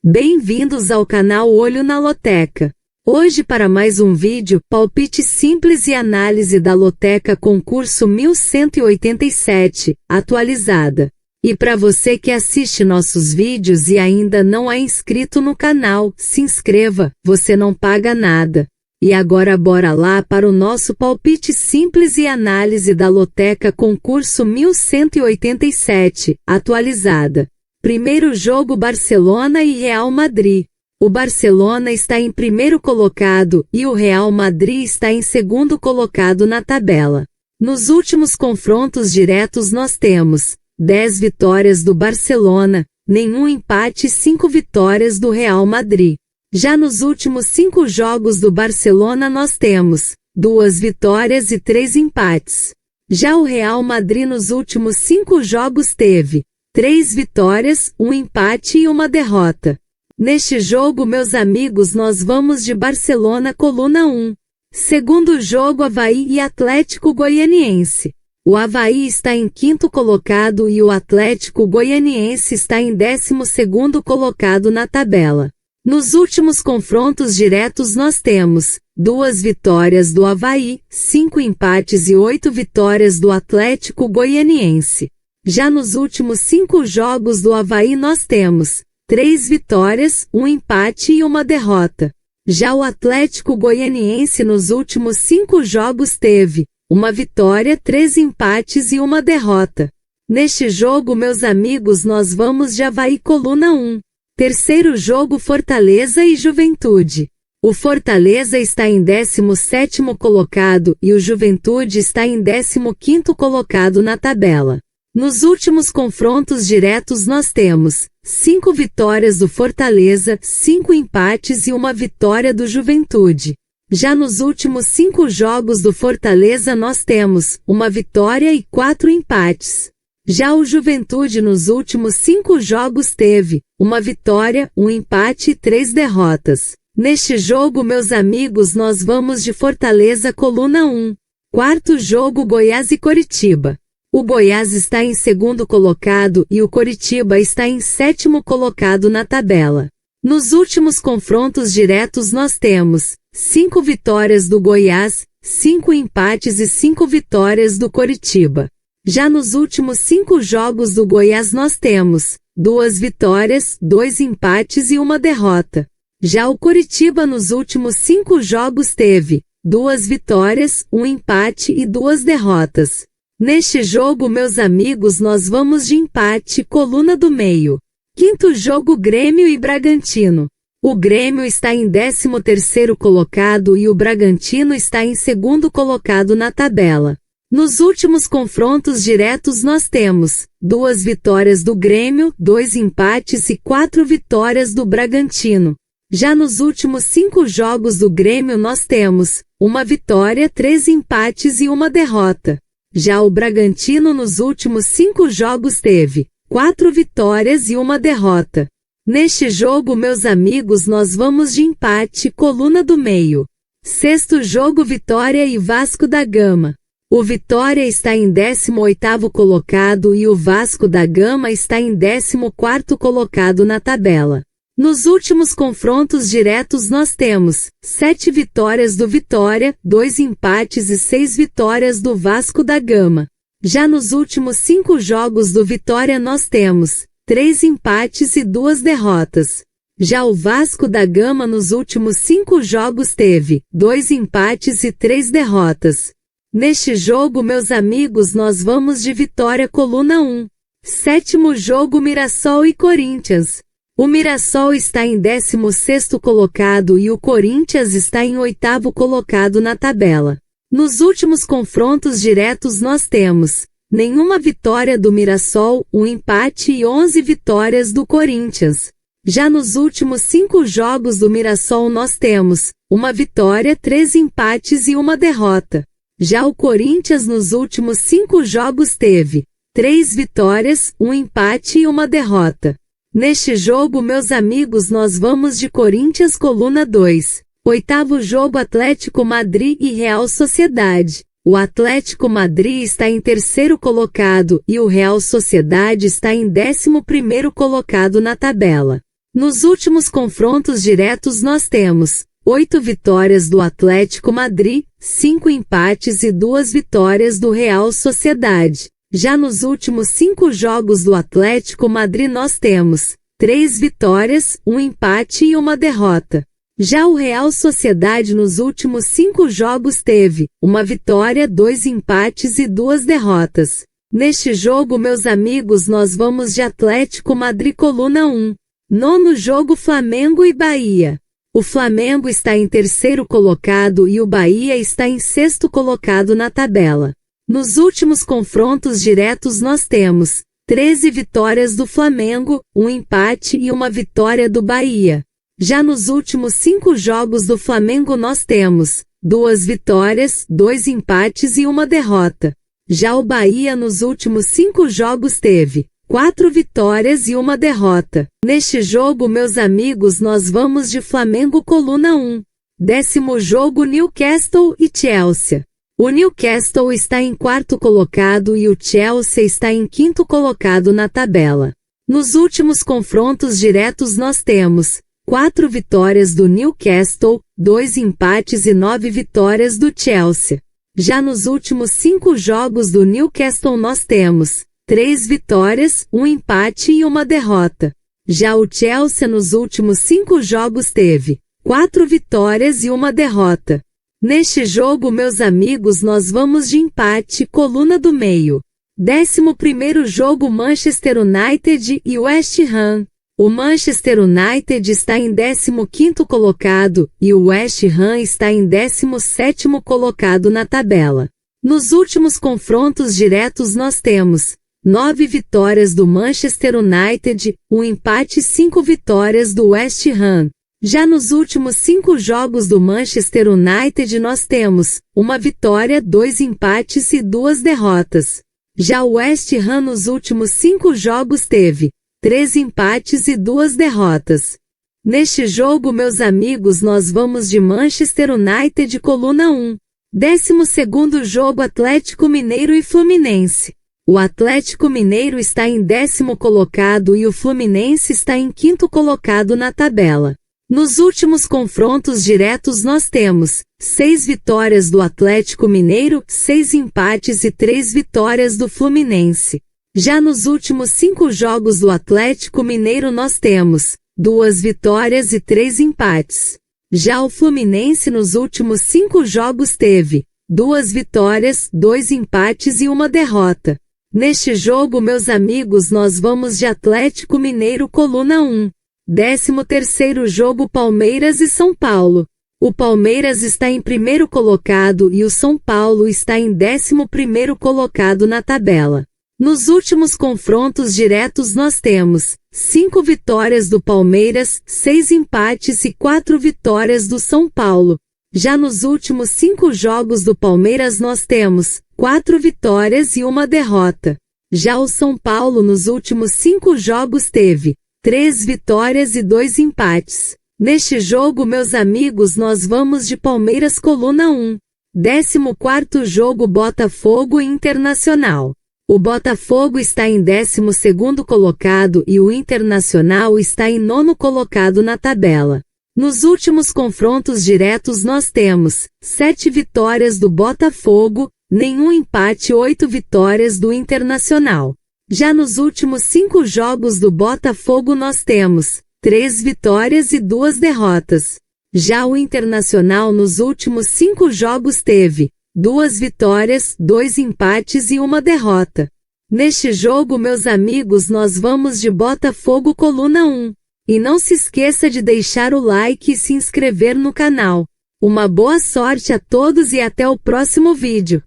Bem-vindos ao canal Olho na Loteca. Hoje para mais um vídeo, palpite simples e análise da Loteca concurso 1187, atualizada. E para você que assiste nossos vídeos e ainda não é inscrito no canal, se inscreva, você não paga nada. E agora bora lá para o nosso palpite simples e análise da Loteca concurso 1187, atualizada. Primeiro jogo Barcelona e Real Madrid. O Barcelona está em primeiro colocado e o Real Madrid está em segundo colocado na tabela. Nos últimos confrontos diretos nós temos 10 vitórias do Barcelona, nenhum empate e 5 vitórias do Real Madrid. Já nos últimos 5 jogos do Barcelona nós temos 2 vitórias e 3 empates. Já o Real Madrid nos últimos 5 jogos teve 3 vitórias, 1 empate e 1 derrota. Neste jogo, meus amigos, nós vamos de Barcelona coluna 1. Segundo jogo, Avaí e Atlético Goianiense. O Avaí está em quinto colocado e o Atlético Goianiense está em 12º colocado na tabela. Nos últimos confrontos diretos nós temos 2 vitórias do Avaí, 5 empates e 8 vitórias do Atlético Goianiense. Já nos últimos 5 jogos do Avaí nós temos 3 vitórias, 1 empate e 1 derrota. Já o Atlético Goianiense nos últimos 5 jogos teve 1 vitória, 3 empates e 1 derrota. Neste jogo, meus amigos, nós vamos de Avaí coluna 1. Terceiro jogo Fortaleza e Juventude. O Fortaleza está em 17º colocado e o Juventude está em 15º colocado na tabela. Nos últimos confrontos diretos nós temos 5 vitórias do Fortaleza, 5 empates e 1 vitória do Juventude. Já nos últimos 5 jogos do Fortaleza nós temos 1 vitória e 4 empates. Já o Juventude nos últimos 5 jogos teve 1 vitória, 1 empate e 3 derrotas. Neste jogo, meus amigos, nós vamos de Fortaleza coluna 1. Quarto jogo Goiás e Coritiba. O Goiás está em segundo colocado e o Coritiba está em 7º colocado na tabela. Nos últimos confrontos diretos nós temos 5 vitórias do Goiás, 5 empates e 5 vitórias do Coritiba. Já nos últimos 5 jogos do Goiás nós temos 2 vitórias, 2 empates e 1 derrota. Já o Coritiba nos últimos 5 jogos teve 2 vitórias, 1 empate e 2 derrotas. Neste jogo, meus amigos, nós vamos de empate, coluna do meio. Quinto jogo Grêmio e Bragantino. O Grêmio está em 13º colocado e o Bragantino está em segundo colocado na tabela. Nos últimos confrontos diretos nós temos 2 vitórias do Grêmio, 2 empates e 4 vitórias do Bragantino. Já nos últimos 5 jogos do Grêmio nós temos 1 vitória, 3 empates e 1 derrota. Já o Bragantino nos últimos 5 jogos teve 4 vitórias e 1 derrota. Neste jogo, meus amigos, nós vamos de empate, coluna do meio. Sexto jogo Vitória e Vasco da Gama. O Vitória está em 18º colocado e o Vasco da Gama está em 14º colocado na tabela. Nos últimos confrontos diretos nós temos 7 vitórias do Vitória, 2 empates e 6 vitórias do Vasco da Gama. Já nos últimos 5 jogos do Vitória nós temos 3 empates e 2 derrotas. Já o Vasco da Gama nos últimos 5 jogos teve 2 empates e 3 derrotas. Neste jogo, meus amigos, nós vamos de Vitória coluna 1. Sétimo jogo Mirassol e Corinthians. O Mirassol está em 16º colocado e o Corinthians está em 8º colocado na tabela. Nos últimos confrontos diretos nós temos nenhuma vitória do Mirassol, 1 empate e 11 vitórias do Corinthians. Já nos últimos 5 jogos do Mirassol nós temos 1 vitória, 3 empates e 1 derrota. Já o Corinthians nos últimos 5 jogos teve 3 vitórias, 1 empate e 1 derrota. Neste jogo, meus amigos, nós vamos de Corinthians coluna 2. Oitavo jogo Atlético Madrid e Real Sociedade. O Atlético Madrid está em 3º colocado e o Real Sociedade está em 11º colocado na tabela. Nos últimos confrontos diretos nós temos 8 vitórias do Atlético Madrid, 5 empates e 2 vitórias do Real Sociedade. Já nos últimos 5 jogos do Atlético Madrid nós temos 3 vitórias, 1 empate e 1 derrota. Já o Real Sociedade nos últimos 5 jogos teve 1 vitória, 2 empates e 2 derrotas. Neste jogo, meus amigos, nós vamos de Atlético Madrid coluna 1. Nono jogo Flamengo e Bahia. O Flamengo está em terceiro colocado e o Bahia está em sexto colocado na tabela. Nos últimos confrontos diretos nós temos 13 vitórias do Flamengo, 1 empate e 1 vitória do Bahia. Já nos últimos 5 jogos do Flamengo nós temos 2 vitórias, 2 empates e 1 derrota. Já o Bahia nos últimos 5 jogos teve 4 vitórias e 1 derrota. Neste jogo, meus amigos, nós vamos de Flamengo coluna 1. 10º jogo Newcastle e Chelsea. O Newcastle está em quarto colocado e o Chelsea está em quinto colocado na tabela. Nos últimos confrontos diretos nós temos 4 vitórias do Newcastle, 2 empates e 9 vitórias do Chelsea. Já nos últimos 5 jogos do Newcastle nós temos 3 vitórias, 1 empate e 1 derrota. Já o Chelsea nos últimos 5 jogos teve 4 vitórias e 1 derrota. Neste jogo, meus amigos, nós vamos de empate, coluna do meio. 11º jogo Manchester United e West Ham. O Manchester United está em 15º colocado e o West Ham está em 17º colocado na tabela. Nos últimos confrontos diretos nós temos 9 vitórias do Manchester United, 1 empate e 5 vitórias do West Ham. Já nos últimos 5 jogos do Manchester United nós temos 1 vitória, 2 empates e 2 derrotas. Já o West Ham nos últimos 5 jogos teve 3 empates e 2 derrotas. Neste jogo, meus amigos, nós vamos de Manchester United coluna 1. 12º jogo Atlético Mineiro e Fluminense. O Atlético Mineiro está em 10º colocado e o Fluminense está em 5º colocado na tabela. Nos últimos confrontos diretos nós temos 6 vitórias do Atlético Mineiro, 6 empates e 3 vitórias do Fluminense. Já nos últimos 5 jogos do Atlético Mineiro nós temos 2 vitórias e 3 empates. Já o Fluminense nos últimos 5 jogos teve 2 vitórias, 2 empates e 1 derrota. Neste jogo, meus amigos, nós vamos de Atlético Mineiro coluna 1. 13º jogo Palmeiras e São Paulo. O Palmeiras está em primeiro colocado e o São Paulo está em 11º colocado na tabela. Nos últimos confrontos diretos nós temos 5 vitórias do Palmeiras, 6 empates e 4 vitórias do São Paulo. Já nos últimos 5 jogos do Palmeiras nós temos 4 vitórias e 1 derrota. Já o São Paulo nos últimos 5 jogos teve 3 vitórias e 2 empates. Neste jogo, meus amigos, nós vamos de Palmeiras coluna 1. 14º jogo Botafogo e Internacional. O Botafogo está em 12º colocado e o Internacional está em 9º colocado na tabela. Nos últimos confrontos diretos nós temos 7 vitórias do Botafogo, nenhum empate e 8 vitórias do Internacional. Já nos últimos 5 jogos do Botafogo nós temos 3 vitórias e 2 derrotas. Já o Internacional nos últimos 5 jogos teve 2 vitórias, 2 empates e 1 derrota. Neste jogo, meus amigos, nós vamos de Botafogo coluna 1. E não se esqueça de deixar o like e se inscrever no canal. Uma boa sorte a todos e até o próximo vídeo.